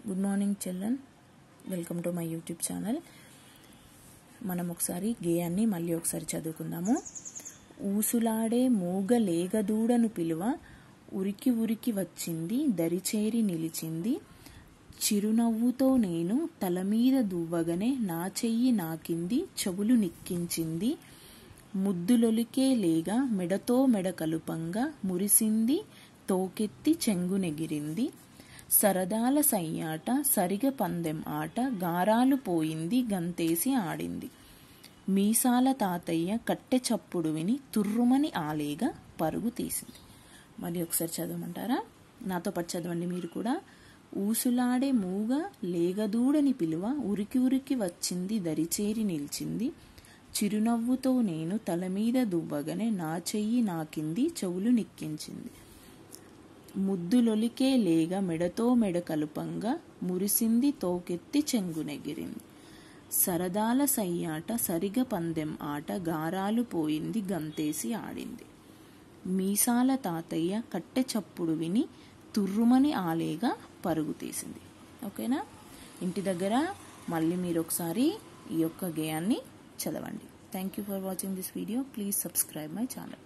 Good morning children, welcome to my YouTube channel. మనం ఒకసారి గేయాన్ని మళ్ళీ ఒకసారి చదువుకుందాము. ఊసులాడే మూగ లేగదూడను పిలువ ఉరికి ఉరికి వచ్చింది, దరిచేరి నిలిచింది. చిరునవ్వుతో నేను తల మీద దువ్వగనే నా చెయ్యి నాకింది, చెవులు నిక్కించింది. ముద్దులొలికే లేగ మెడతో మెడ కలుపంగా మురిసింది, తోకెత్తి చెంగునెగిరింది. సరదాల సయ్యాట సరిగ పందెం ఆట, గారాలు పోయింది గంతేసి ఆడింది. మీసాల తాతయ్య కట్టె చప్పుడు విని తుర్రుమని ఆలేగ పరుగు తీసింది. మరి ఒకసారి చదవమంటారా? నాతో పాటు చదవండి మీరు కూడా. ఊసులాడే మూగ లేగదూడని పిలువ ఉరికి ఉరికి వచ్చింది, దరిచేరి నిలిచింది. చిరునవ్వుతో నేను తల మీద దువ్వగనే నా చెయ్యి నాకింది, చెవులు నిక్కించింది. ముద్దులొలికే లేగ మెడతో మెడ కలుపంగా మురిసింది, తోకెత్తి చెంగునెగిరింది. సరదాల సయ్యాట సరిగ పందెం ఆట, గారాలు పోయింది గంతేసి ఆడింది. మీసాల తాతయ్య కట్టె చప్పుడు విని తుర్రుమని ఆలేగా పరుగు తీసింది. ఓకేనా? ఇంటి దగ్గర మళ్ళీ మీరు ఒకసారి ఈ యొక్క గేయాన్ని చదవండి. Thank you for watching this video. Please subscribe my channel.